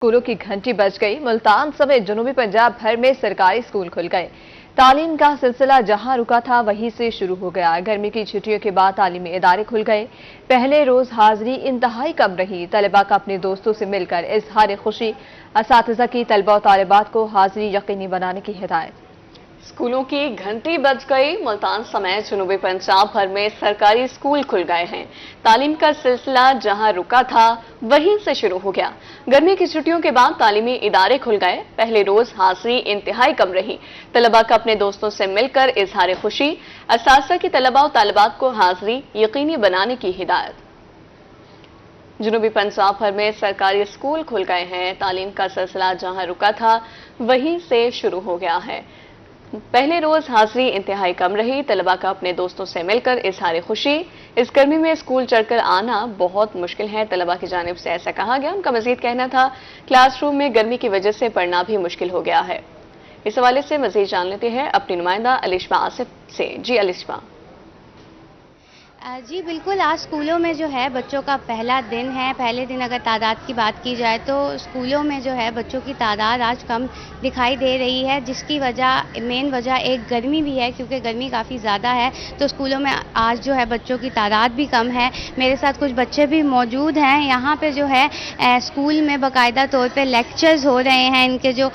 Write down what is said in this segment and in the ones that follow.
स्कूलों की घंटी बज गई। मुल्तान समेत जनूबी पंजाब भर में सरकारी स्कूल खुल गए। तालीम का सिलसिला जहां रुका था वहीं से शुरू हो गया। गर्मी की छुट्टियों के बाद तालीमी इदारे खुल गए। पहले रोज हाजिरी इंतहाई कम रही। तलबा का अपने दोस्तों से मिलकर इजहार खुशी। असातिज़ा की तलबा और तालिबात को हाजिरी यकीनी बनाने की हिदायत। स्कूलों की घंटी बज गई। मुल्तान समेत जनूबी पंजाब भर में सरकारी स्कूल खुल गए हैं। तालीम का सिलसिला जहां रुका था वहीं से शुरू हो गया। गर्मी की छुट्टियों के बाद तालीमी इदारे खुल गए। पहले रोज हाजिरी इंतहाई कम रही। तलबा का अपने दोस्तों से मिलकर इजहार खुशी। असातिज़ा की तलबा और तालिबात को हाजिरी यकीनी बनाने की हिदायत। जनूबी पंजाब भर में सरकारी स्कूल खुल गए हैं। तालीम का सिलसिला जहां रुका था वहीं से शुरू हो गया है। पहले रोज हाजिरी इंतहाई कम रही। तलबा का अपने दोस्तों से मिलकर इजहार खुशी। इस गर्मी में स्कूल चढ़कर आना बहुत मुश्किल है। तलबा की जानिब से ऐसा कहा गया। उनका मजीद कहना था क्लासरूम में गर्मी की वजह से पढ़ना भी मुश्किल हो गया है। इस हवाले से मजीद जान लेते हैं अपनी नुमाइंदा अलिशबा आसिफ से। जी अलिशबा। जी बिल्कुल, आज स्कूलों में जो है बच्चों का पहला दिन है। पहले दिन अगर तादाद की बात की जाए तो स्कूलों में जो है बच्चों की तादाद आज कम दिखाई दे रही है, जिसकी मेन वजह एक गर्मी भी है, क्योंकि गर्मी काफ़ी ज़्यादा है तो स्कूलों में आज जो है बच्चों की तादाद भी कम है। मेरे साथ कुछ बच्चे भी मौजूद हैं। यहाँ पे जो है स्कूल में बाकायदा तौर पे लेक्चर्स हो रहे हैं, इनके जो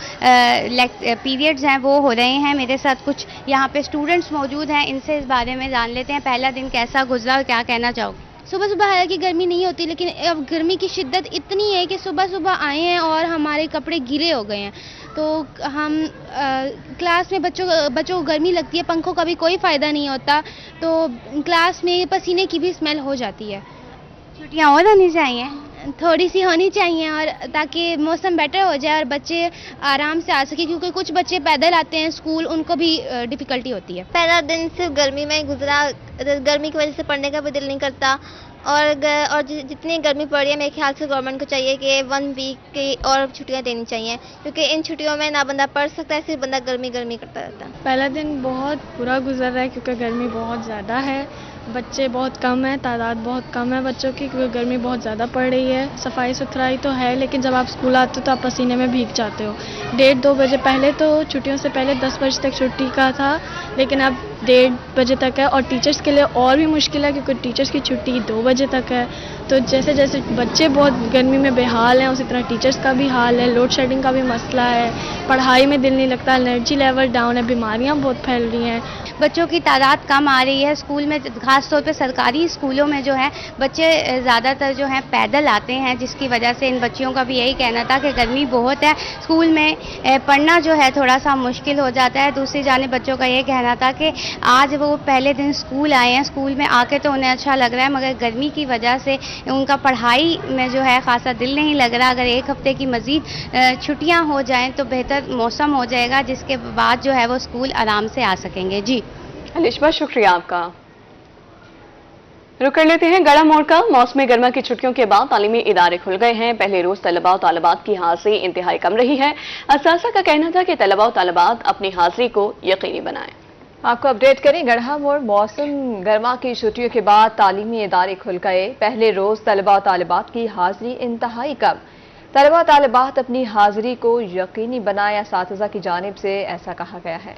पीरियड्स हैं वो हो रहे हैं। मेरे साथ कुछ यहाँ पे स्टूडेंट्स मौजूद हैं, इनसे इस बारे में जान लेते हैं पहला दिन कैसा गुजरा और क्या कहना चाहोगे। सुबह सुबह हालांकि गर्मी नहीं होती, लेकिन अब गर्मी की शिद्दत इतनी है कि सुबह सुबह आए हैं और हमारे कपड़े गीले हो गए हैं। तो हम क्लास में बच्चों को गर्मी लगती है, पंखों का भी कोई फ़ायदा नहीं होता, तो क्लास में पसीने की भी स्मेल हो जाती है। छुट्टियाँ और होनी चाहिए, थोड़ी सी होनी चाहिए, और ताकि मौसम बेटर हो जाए और बच्चे आराम से आ सके, क्योंकि कुछ बच्चे पैदल आते हैं स्कूल, उनको भी डिफ़िकल्टी होती है। पहला दिन सिर्फ गर्मी में गुजरा। गर्मी की वजह से पढ़ने का भी दिल नहीं करता, और जितनी गर्मी पड़ रही है मेरे ख्याल से गवर्नमेंट को चाहिए कि 1 वीक की और छुट्टियां देनी चाहिए, क्योंकि इन छुट्टियों में ना बंदा पढ़ सकता है, सिर्फ बंदा गर्मी करता रहता है। पहला दिन बहुत बुरा गुजर रहा है क्योंकि गर्मी बहुत ज़्यादा है। बच्चे बहुत कम हैं, तादाद बहुत कम है बच्चों की, क्योंकि गर्मी बहुत ज़्यादा पड़ रही है। सफाई सुथराई तो है, लेकिन जब आप स्कूल आते हो तो आप पसीने में भीग जाते हो। 1:30-2 बजे, पहले तो छुट्टियों से पहले 10 बजे तक छुट्टी का था, लेकिन अब 1:30 बजे तक है। और टीचर्स के लिए और भी मुश्किल है, क्योंकि टीचर्स की छुट्टी 2 बजे तक है। तो जैसे जैसे बच्चे बहुत गर्मी में बेहाल हैं, उसी तरह टीचर्स का भी हाल है। लोड शेडिंग का भी मसला है, पढ़ाई में दिल नहीं लगता, एनर्जी लेवल डाउन है, बीमारियाँ बहुत फैल रही हैं। बच्चों की तादाद कम आ रही है स्कूल में, ख़ास तौर पे सरकारी स्कूलों में जो है बच्चे ज़्यादातर जो हैं पैदल आते हैं, जिसकी वजह से इन बच्चियों का भी यही कहना था कि गर्मी बहुत है, स्कूल में पढ़ना जो है थोड़ा सा मुश्किल हो जाता है। दूसरी जानिब बच्चों का ये कहना था कि आज वो पहले दिन स्कूल आए हैं, स्कूल में आके तो उन्हें अच्छा लग रहा है, मगर गर्मी की वजह से उनका पढ़ाई में जो है ख़ासा दिल नहीं लग रहा। अगर 1 हफ़्ते की मज़ीद छुट्टियाँ हो जाएँ तो बेहतर मौसम हो जाएगा, जिसके बाद जो है वो स्कूल आराम से आ सकेंगे। जी अलिशबा, शुक्रिया आपका। रुक कर लेते हैं गड़ा मोड़ का। मौसम गर्मा की छुट्टियों के बाद तालीमी इदारे खुल गए हैं। पहले रोज तलबा और तालिबात की हाजिरी इंतहाई कम रही है। असातिज़ा का कहना था कि तलबा और तालिबात अपनी हाजिरी को यकीनी बनाएं। आपको अपडेट करें गढ़ा मोड़। मौसम गर्मा की छुट्टियों के बाद तालीमी इदारे खुल गए। पहले रोज तलबा और तालिबात की हाजिरी इंतहाई कम। तलबा और तालिबात अपनी हाजिरी को यकीनी बनाएं। असातिज़ा की जानिब से ऐसा कहा गया है।